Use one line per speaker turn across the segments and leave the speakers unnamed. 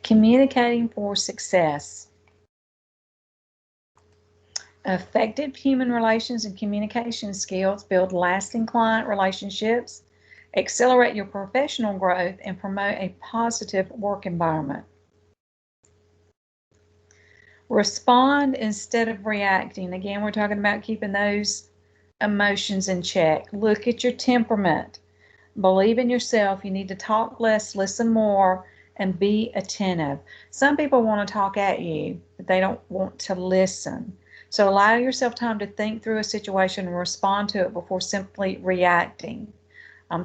Communicating for success. Effective human relations and communication skills build lasting client relationships, accelerate your professional growth, and promote a positive work environment. Respond instead of reacting. Again, we're talking about keeping those emotions in check. Look at your temperament. Believe in yourself. You need to talk less, listen more, and be attentive. Some people want to talk at you, but they don't want to listen. So allow yourself time to think through a situation and respond to it before simply reacting.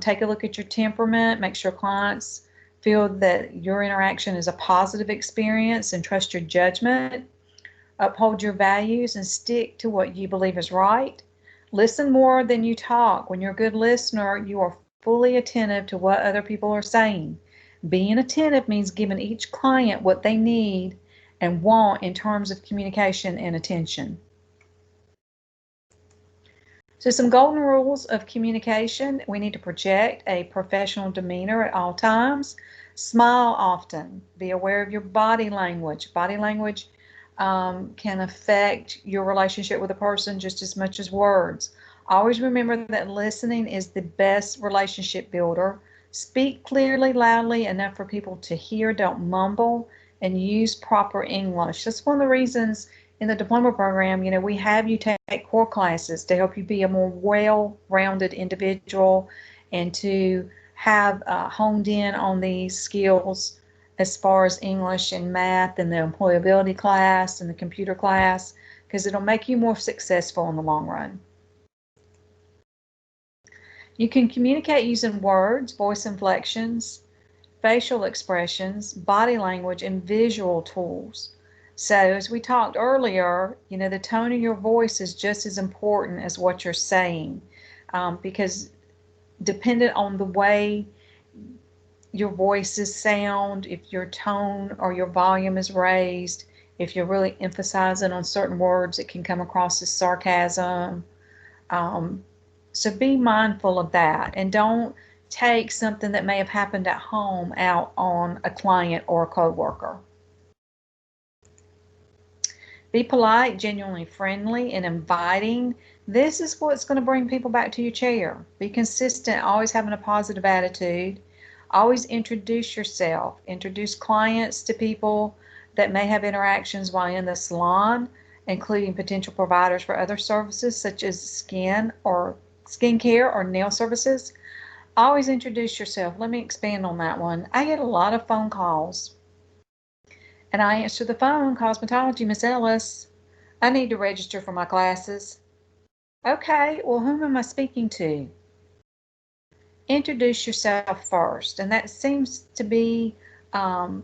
Take a look at your temperament. Make sure clients feel that your interaction is a positive experience and trust your judgment. Uphold your values and stick to what you believe is right. Listen more than you talk. When you're a good listener, you are fully attentive to what other people are saying. Being attentive means giving each client what they need and want in terms of communication and attention. So some golden rules of communication. We need to project a professional demeanor at all times. Smile often. Be aware of your body language. Body language can affect your relationship with a person just as much as words. Always remember that listening is the best relationship builder. Speak clearly, loudly, enough for people to hear. Don't mumble, and use proper English. That's one of the reasons in the diploma program, we have you take core classes to help you be a more well-rounded individual and to have honed in on these skills as far as English and math and the employability class and the computer class, because it'll make you more successful in the long run. You can communicate using words, voice inflections, facial expressions, body language, and visual tools. So as we talked earlier, the tone of your voice is just as important as what you're saying, because dependent on the way your voices sound, if your tone or your volume is raised, if you're really emphasizing on certain words, it can come across as sarcasm. So be mindful of that, and don't take something that may have happened at home out on a client or a coworker. Be polite, genuinely friendly, and inviting. This is what's going to bring people back to your chair. Be consistent, always having a positive attitude. Always introduce yourself. Introduce clients to people that may have interactions while in the salon, including potential providers for other services such as skincare or nail services. Always introduce yourself. Let me expand on that one. I get a lot of phone calls, and I answer the phone. Cosmetology, Miss Ellis. I need to register for my classes. Okay, well, whom am I speaking to? Introduce yourself first, and that seems to be a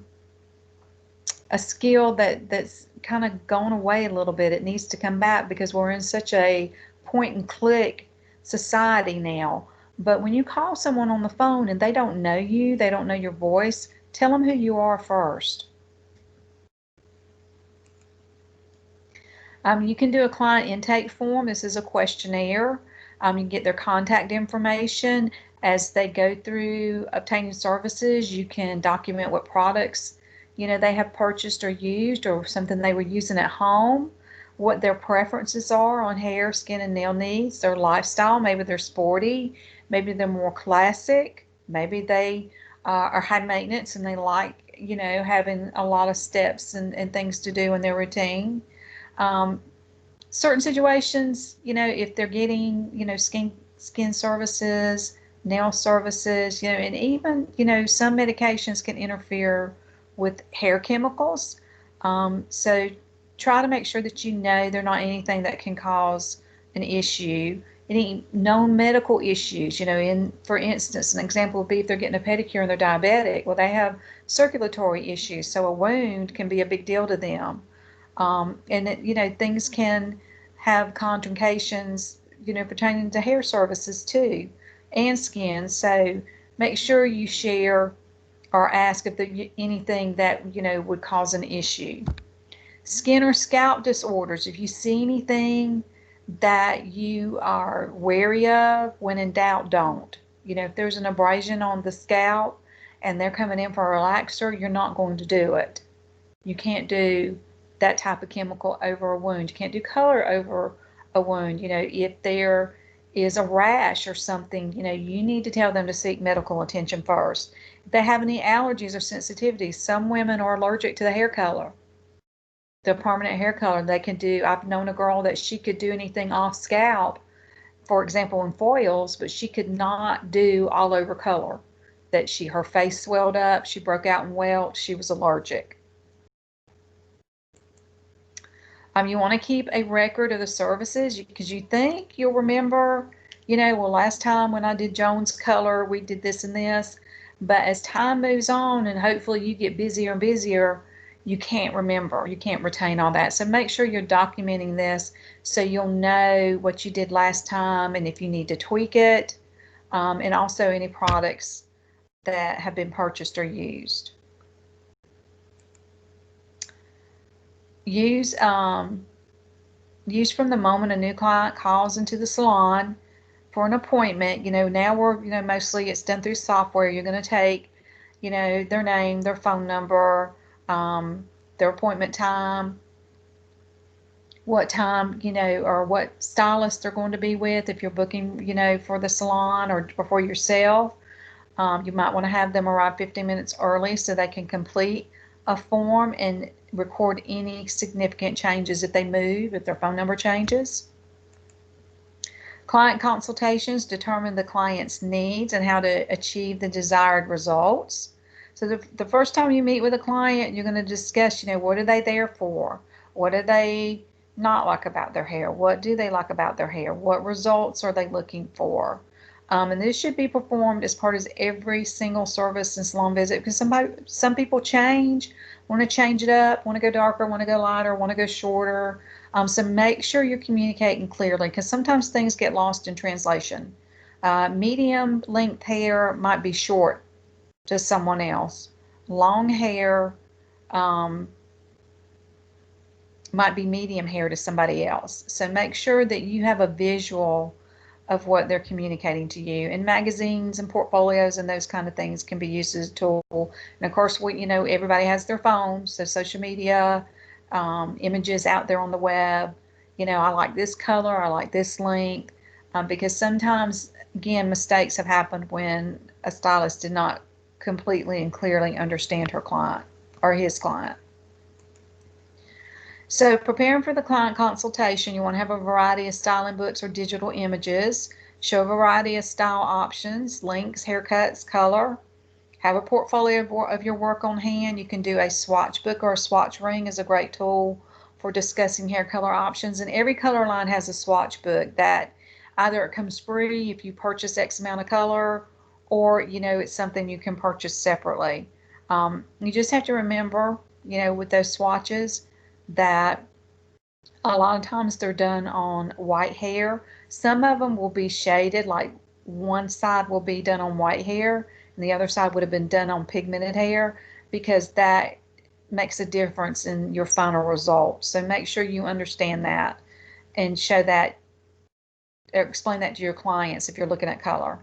skill that's kind of gone away a little bit. It needs to come back because we're in such a point and click society now. But when you call someone on the phone and they don't know you, they don't know your voice, tell them who you are first. You can do a client intake form. This is a questionnaire. You can get their contact information. As they go through obtaining services, you can document what products they have purchased or used, or something they were using at home, what their preferences are on hair, skin, and nail needs, their lifestyle. Maybe they're sporty, maybe they're more classic, maybe they are high maintenance and they like having a lot of steps and things to do in their routine. Certain situations, if they're getting skin services, nail services, and even some medications can interfere with hair chemicals. So try to make sure that they're not anything that can cause an issue. Any known medical issues, for instance, an example would be if they're getting a pedicure and they're diabetic. Well, they have circulatory issues, so a wound can be a big deal to them. And things can have contraindications, pertaining to hair services too, and skin. So make sure you share or ask if there's anything that would cause an issue. Skin or scalp disorders. If you see anything that you are wary of, when in doubt, don't. If there's an abrasion on the scalp and they're coming in for a relaxer, you're not going to do it. You can't do that type of chemical over a wound. You can't do color over a wound. If there is a rash or something, you need to tell them to seek medical attention first. If they have any allergies or sensitivities, some women are allergic to the hair color, the permanent hair color. They can do, I've known a girl that she could do anything off scalp, for example, in foils, but she could not do all over color. Her face swelled up, she broke out in welts, she was allergic. You want to keep a record of the services because you think you'll remember, well, last time when I did Jones color, we did this and this. But as time moves on and hopefully you get busier and busier, you can't remember. You can't retain all that. So make sure you're documenting this so you'll know what you did last time and if you need to tweak it, and also any products that have been purchased or used. Use from the moment a new client calls into the salon for an appointment. Now we're, mostly it's done through software. You're going to take, their name, their phone number, their appointment time, what time, or what stylist they're going to be with if you're booking, for the salon or for yourself. You might want to have them arrive 15 minutes early so they can complete a form and record any significant changes if they move, if their phone number changes. Client consultations determine the client's needs and how to achieve the desired results. So the first time you meet with a client, you're going to discuss, what are they there for? What do they not like about their hair? What do they like about their hair? What results are they looking for? And this should be performed as part of every single service and salon visit because some people want to change it up, want to go darker, want to go lighter, want to go shorter. So make sure you're communicating clearly because sometimes things get lost in translation. Medium length hair might be short to someone else. Long hair might be medium hair to somebody else. So make sure that you have a visual of what they're communicating to you. And magazines and portfolios and those kind of things can be used as a tool. And of course, everybody has their phones, so social media, images out there on the web. I like this color, I like this length, because sometimes, again, mistakes have happened when a stylist did not completely and clearly understand her client or his client. So preparing for the client consultation, you want to have a variety of styling books or digital images, show a variety of style options, links, haircuts, color, have a portfolio of your work on hand. You can do a swatch book or a swatch ring is a great tool for discussing hair color options. And every color line has a swatch book that either it comes free if you purchase X amount of color or, it's something you can purchase separately. You just have to remember, with those swatches, that a lot of times they're done on white hair. Some of them will be shaded, like one side will be done on white hair and the other side would have been done on pigmented hair because that makes a difference in your final result. So make sure you understand that and show that, or explain that to your clients if you're looking at color.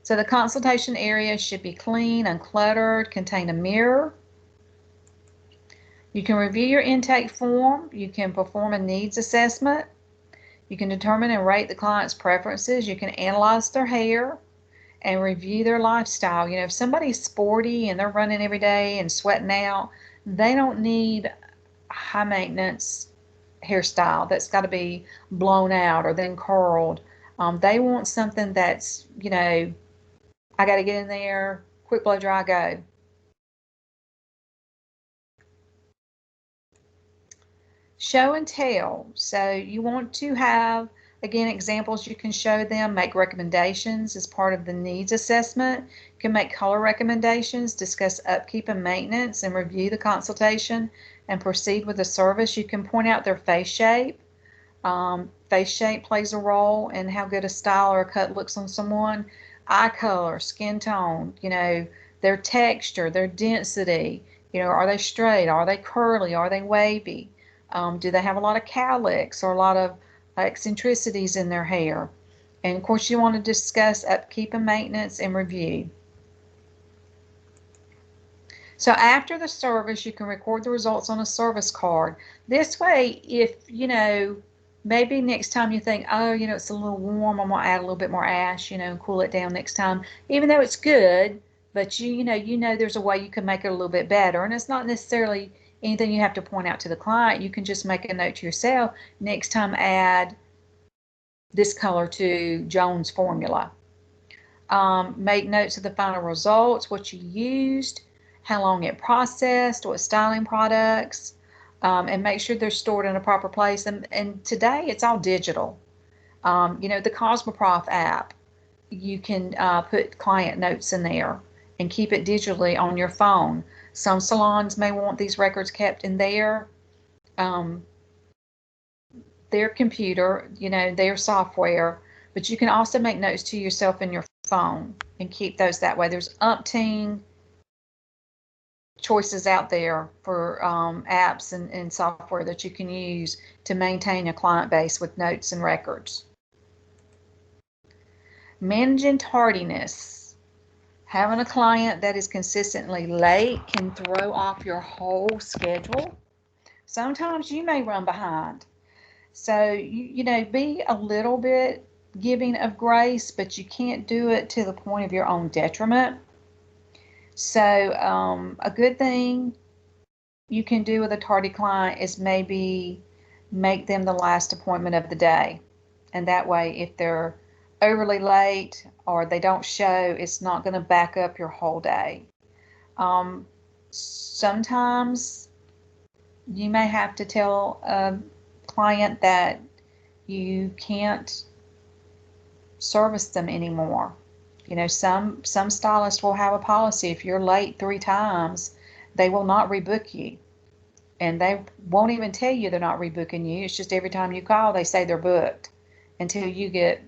So the consultation area should be clean, uncluttered, contain a mirror. You can review your intake form. You can perform a needs assessment. You can determine and rate the client's preferences. You can analyze their hair and review their lifestyle. If somebody's sporty and they're running every day and sweating out, they don't need high maintenance hairstyle that's got to be blown out or then curled. They want something that's, I got to get in there, quick blow dry, go. Show and tell. So you want to have, again, examples you can show them, make recommendations as part of the needs assessment. You can make color recommendations, discuss upkeep and maintenance, and review the consultation and proceed with the service. You can point out their face shape. Face shape plays a role in how good a style or a cut looks on someone. Eye color, skin tone, their texture, their density. Are they straight? Are they curly? Are they wavy? Do they have a lot of cowlicks or a lot of eccentricities in their hair? And of course, you want to discuss upkeep and maintenance and review. So after the service, you can record the results on a service card. This way, if, maybe next time you think, oh, it's a little warm, I'm going to add a little bit more ash, and cool it down next time, even though it's good, but you know there's a way you can make it a little bit better. And it's not necessarily anything you have to point out to the client. You can just make a note to yourself, next time add this color to Joan's formula. Make notes of the final results, what you used, how long it processed, what styling products, and make sure they're stored in a proper place. And today it's all digital. The Cosmoprof app, you can put client notes in there and keep it digitally on your phone. Some salons may want these records kept in their computer, their software, but you can also make notes to yourself in your phone and keep those that way. There's umpteen choices out there for apps and software that you can use to maintain a client base with notes and records. Managing tardiness. Having a client that is consistently late can throw off your whole schedule. Sometimes you may run behind. So, be a little bit giving of grace, but you can't do it to the point of your own detriment. So, a good thing you can do with a tardy client is maybe make them the last appointment of the day. And that way, if they're overly late or they don't show, it's not going to back up your whole day. Sometimes you may have to tell a client that you can't service them anymore. Some stylists will have a policy. If you're late 3 times, they will not rebook you. And they won't even tell you they're not rebooking you. It's just every time you call, they say they're booked until you get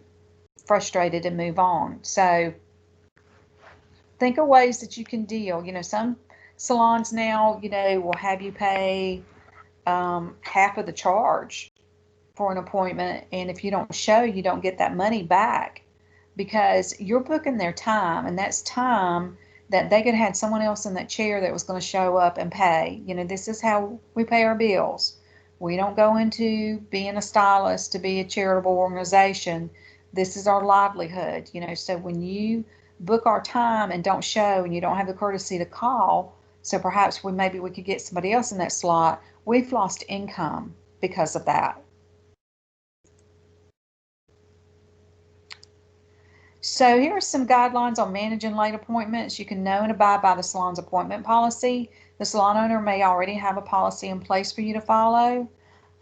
frustrated and move on. So think of ways that you can deal. Some salons now, will have you pay half of the charge for an appointment. And if you don't show, you don't get that money back because you're booking their time, and that's time that they could have had someone else in that chair that was going to show up and pay. This is how we pay our bills. We don't go into being a stylist to be a charitable organization. This is our livelihood, so when you book our time and don't show and you don't have the courtesy to call, so perhaps maybe we could get somebody else in that slot, we've lost income because of that. So here are some guidelines on managing late appointments. You can know and abide by the salon's appointment policy. The salon owner may already have a policy in place for you to follow.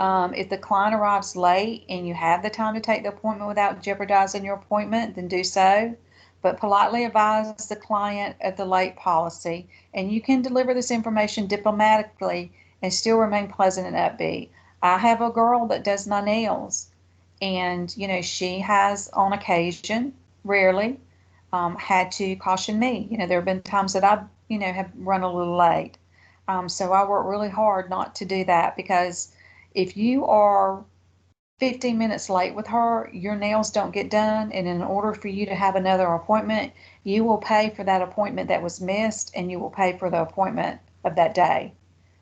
If the client arrives late and you have the time to take the appointment without jeopardizing your appointment, then do so. But politely advise the client of the late policy, and you can deliver this information diplomatically and still remain pleasant and upbeat. I have a girl that does my nails, and she has on occasion, rarely, had to caution me. There have been times that I, have run a little late. So I work really hard not to do that, because if you are 15 minutes late with her, your nails don't get done. And in order for you to have another appointment, you will pay for that appointment that was missed, and you will pay for the appointment of that day.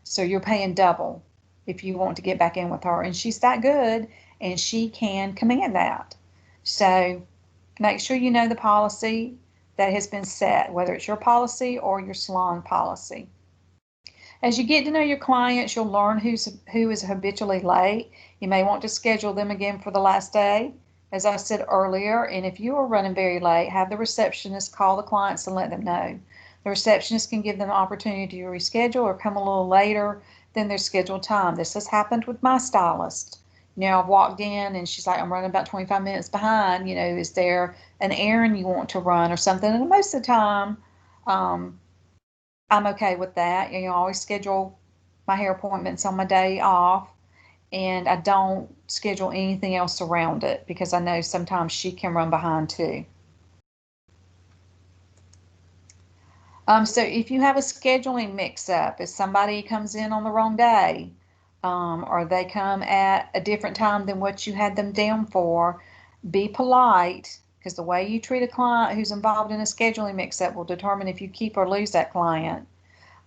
So you're paying double if you want to get back in with her. And she's that good, and she can command that. So make sure you know the policy that has been set, whether it's your policy or your salon policy. As you get to know your clients, you'll learn who is habitually late. You may want to schedule them again for the last day, as I said earlier. And if you are running very late, have the receptionist call the clients and let them know. The receptionist can give them an opportunity to reschedule or come a little later than their scheduled time. This has happened with my stylist. I've walked in and she's like, I'm running about 25 minutes behind. Is there an errand you want to run or something? And most of the time, I'm okay with that. I always schedule my hair appointments on my day off, and I don't schedule anything else around it because I know sometimes she can run behind too. So if you have a scheduling mix-up, if somebody comes in on the wrong day, or they come at a different time than what you had them down for, Be polite, because the way you treat a client who's involved in a scheduling mix-up will determine if you keep or lose that client.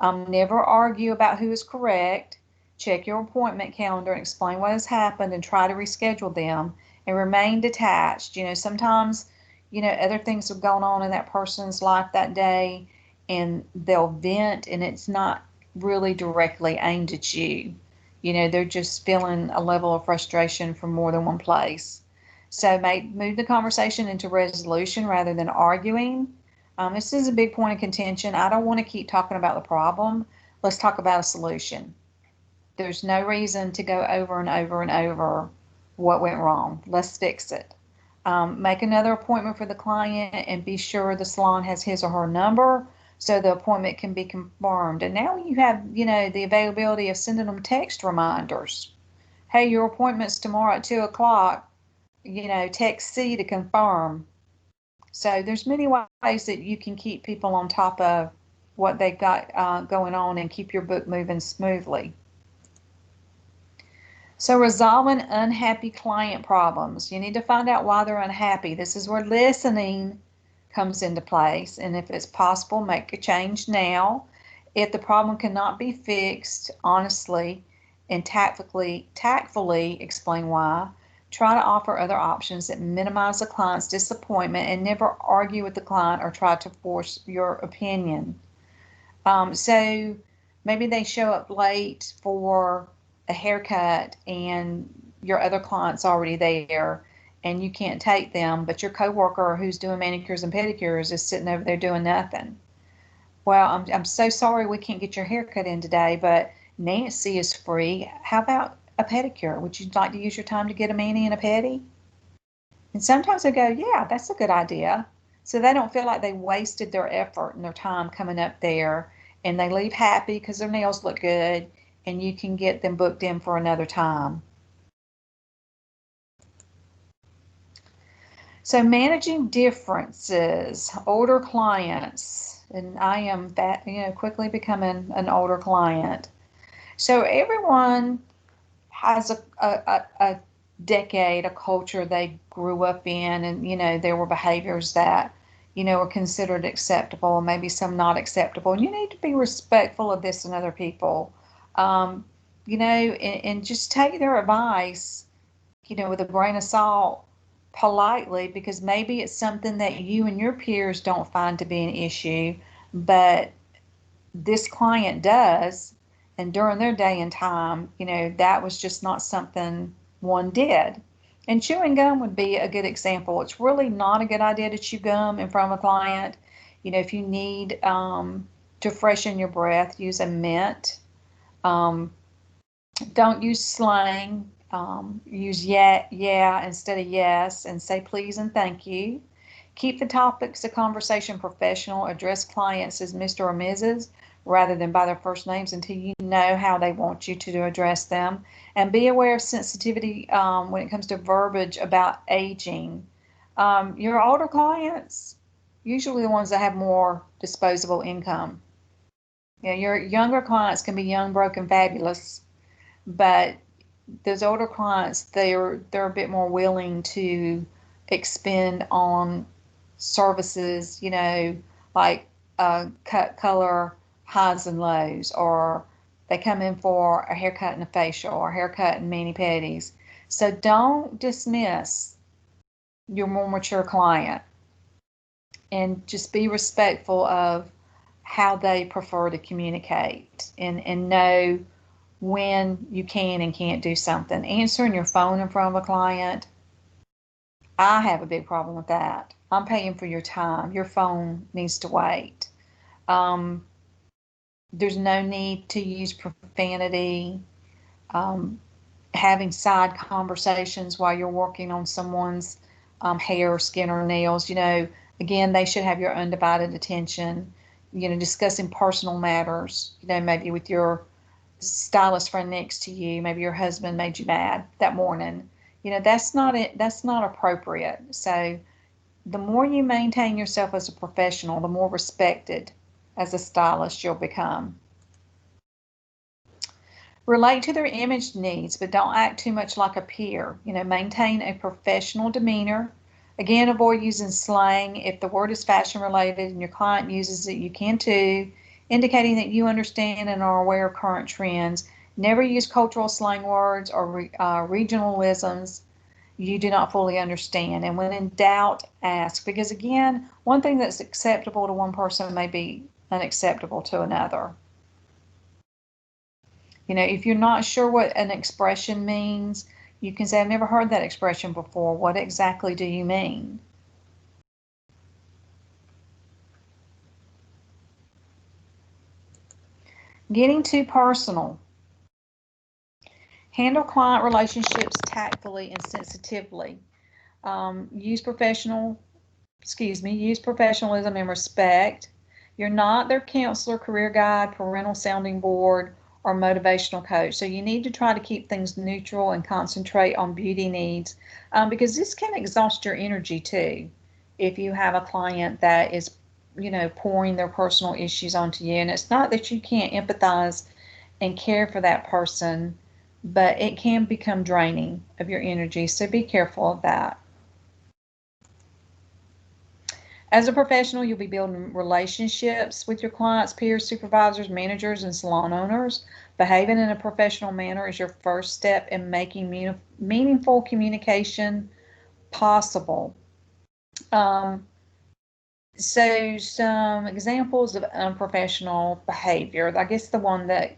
Never argue about who is correct. Check your appointment calendar and explain what has happened and try to reschedule them, and remain detached. Sometimes, other things have gone on in that person's life that day and they'll vent and it's not really directly aimed at you. They're just feeling a level of frustration from more than one place. So move the conversation into resolution rather than arguing. This is a big point of contention. I don't want to keep talking about the problem. Let's talk about a solution. There's no reason to go over and over and over what went wrong. Let's fix it. Make another appointment for the client and be sure the salon has his or her number so the appointment can be confirmed. And now you have, the availability of sending them text reminders. Hey, your appointment's tomorrow at 2 o'clock. Text C to confirm. So there's many ways that you can keep people on top of what they've got going on and keep your book moving smoothly. So resolving unhappy client problems. You need to find out why they're unhappy. This is where listening comes into place. And if it's possible, make a change now. If the problem cannot be fixed, honestly and tactfully explain why. Try to offer other options that minimize the client's disappointment, and never argue with the client or try to force your opinion. So maybe they show up late for a haircut and your other client's already there and you can't take them, but your coworker who's doing manicures and pedicures is sitting over there doing nothing. Well, I'm so sorry we can't get your haircut in today, but Nancy is free. How about a pedicure? Would you like to use your time to get a mani and a pedi? And sometimes they go, yeah, that's a good idea. So they don't feel like they wasted their effort and their time coming up there, and they leave happy because their nails look good, and you can get them booked in for another time. So managing differences, older clients, and I am that, quickly becoming an older client. So everyone has a decade, a culture they grew up in, and there were behaviors that were considered acceptable, maybe some not acceptable, and you need to be respectful of this and other people. And just take their advice with a grain of salt, politely, because maybe it's something that you and your peers don't find to be an issue, but this client does. And during their day and time, that was just not something one did. And chewing gum would be a good example. It's really not a good idea to chew gum in front of a client. If you need to freshen your breath, use a mint. Don't use slang. Use yeah instead of yes, and say please and thank you. Keep the topics of conversation professional. Address clients as Mr. or Mrs. rather than by their first names until you know how they want you to address them. And be aware of sensitivity when it comes to verbiage about aging. Your older clients, usually the ones that have more disposable income. Your younger clients can be young, broke, and fabulous, but those older clients, they're a bit more willing to expend on services, like cut, color, highs and lows, or they come in for a haircut and a facial, or a haircut and mani pedis. So don't dismiss your more mature client, and just be respectful of how they prefer to communicate, and know when you can and can't do something. Answering your phone in front of a client, I have a big problem with that. I'm paying for your time. Your phone needs to wait. There's no need to use profanity. Having side conversations while you're working on someone's hair, skin, or nails, again, they should have your undivided attention. Discussing personal matters, maybe with your stylist friend next to you, maybe your husband made you mad that morning. That's not it. That's not appropriate. So the more you maintain yourself as a professional, the more respected as a stylist you'll become. Relate to their image needs, but don't act too much like a peer. Maintain a professional demeanor. Again, avoid using slang. If the word is fashion related and your client uses it, you can too, indicating that you understand and are aware of current trends. Never use cultural slang words or regionalisms you do not fully understand. And when in doubt, ask. Because again, one thing that's acceptable to one person may be unacceptable to another. If you're not sure what an expression means, you can say, I've never heard that expression before. What exactly do you mean? Getting too personal. Handle client relationships tactfully and sensitively. Use professionalism and respect. You're not their counselor, career guide, parental sounding board, or motivational coach. So you need to try to keep things neutral and concentrate on beauty needs, because this can exhaust your energy too. If you have a client that is, pouring their personal issues onto you, and it's not that you can't empathize and care for that person, but it can become draining of your energy. So be careful of that. As a professional, you'll be building relationships with your clients, peers, supervisors, managers, and salon owners. Behaving in a professional manner is your first step in making meaningful communication possible. So some examples of unprofessional behavior. I guess the one that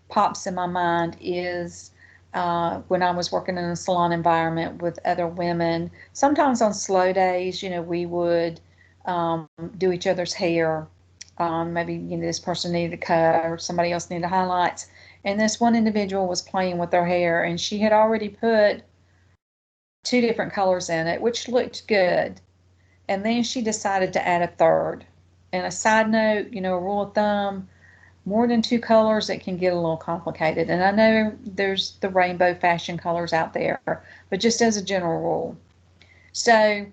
pops in my mind is when I was working in a salon environment with other women. Sometimes on slow days, we would do each other's hair. Maybe this person needed a cut or somebody else needed highlights. And this one individual was playing with their hair, and she had already put 2 different colors in it, which looked good. And then she decided to add a third. And a side note, a rule of thumb, more than 2 colors, it can get a little complicated. And I know there's the rainbow fashion colors out there, but just as a general rule. So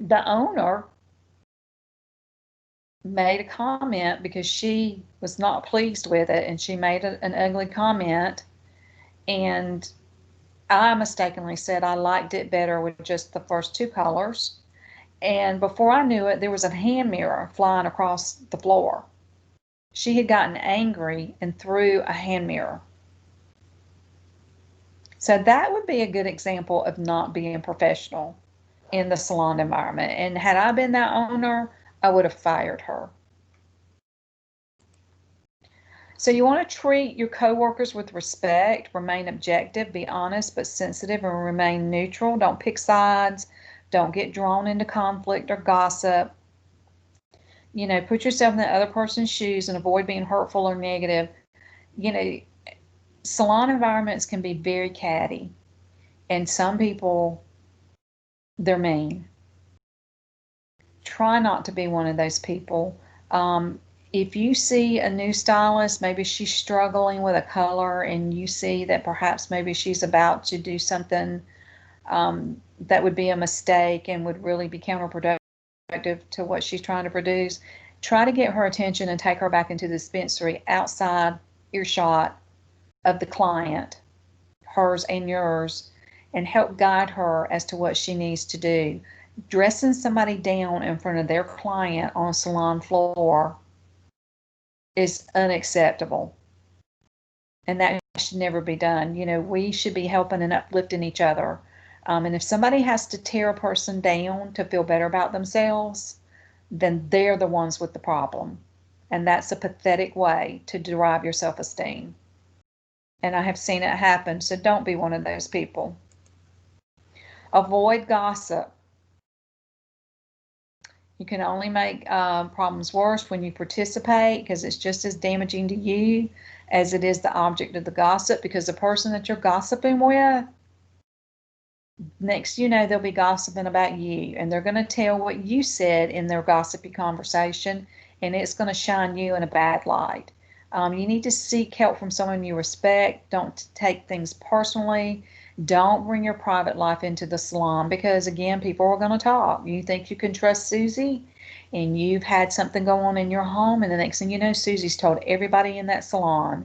the owner made a comment because she was not pleased with it, and she made an ugly comment, and I mistakenly said I liked it better with just the first 2 colors. And before I knew it, there was a hand mirror flying across the floor. She had gotten angry and threw a hand mirror. So that would be a good example of not being professional in the salon environment. And had I been that owner, I would have fired her. So you want to treat your coworkers with respect, remain objective, be honest but sensitive, and remain neutral. Don't pick sides. Don't get drawn into conflict or gossip. Put yourself in the other person's shoes and avoid being hurtful or negative. Salon environments can be very catty, and some people, they're mean. Try not to be one of those people. If you see a new stylist, maybe she's struggling with a color, and you see that perhaps maybe she's about to do something that would be a mistake and would really be counterproductive to what she's trying to produce, try to get her attention and take her back into the dispensary outside earshot of the client, hers and yours, and help guide her as to what she needs to do. Dressing somebody down in front of their client on a salon floor is unacceptable, and that should never be done. We should be helping and uplifting each other. And if somebody has to tear a person down to feel better about themselves, then they're the ones with the problem. And that's a pathetic way to derive your self-esteem. And I have seen it happen, so don't be one of those people. Avoid gossip. You can only make problems worse when you participate, because it's just as damaging to you as it is the object of the gossip, because the person that you're gossiping with, next they'll be gossiping about you, and they're going to tell what you said in their gossipy conversation, and it's going to shine you in a bad light. You need to seek help from someone you respect. Don't take things personally. Don't bring your private life into the salon, because again, people are going to talk. You think you can trust Susie, and you've had something go on in your home, and the next thing you know, Susie's told everybody in that salon.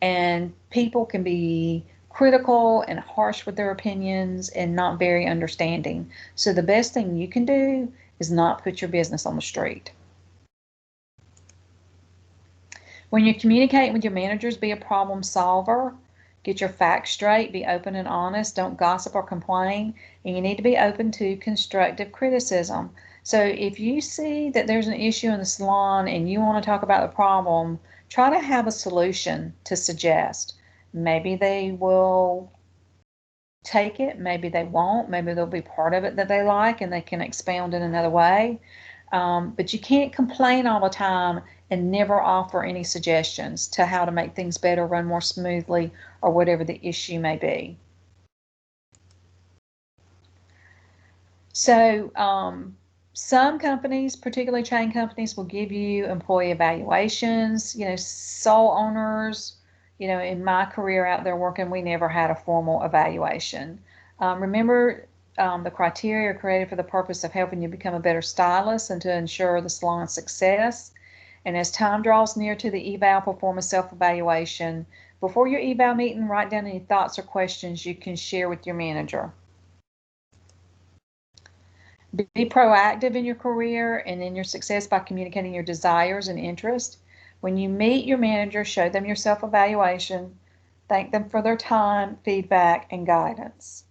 and people can be critical and harsh with their opinions and not very understanding. So the best thing you can do is not put your business on the street. When you're communicating with your managers, be a problem solver. Get your facts straight, be open and honest, don't gossip or complain, and you need to be open to constructive criticism. So if you see that there's an issue in the salon and you want to talk about the problem, try to have a solution to suggest. Maybe they will take it, maybe they won't, maybe there'll be part of it that they like and they can expound in another way. But you can't complain all the time and never offer any suggestions to how to make things better, run more smoothly, or whatever the issue may be. So some companies, particularly chain companies, will give you employee evaluations. Sole owners, in my career out there working, we never had a formal evaluation. Remember, the criteria are created for the purpose of helping you become a better stylist and to ensure the salon's success. And as time draws near to the eval, perform a self-evaluation. Before your eval meeting, write down any thoughts or questions you can share with your manager. Be proactive in your career and in your success by communicating your desires and interests. When you meet your manager, show them your self-evaluation. Thank them for their time, feedback, and guidance.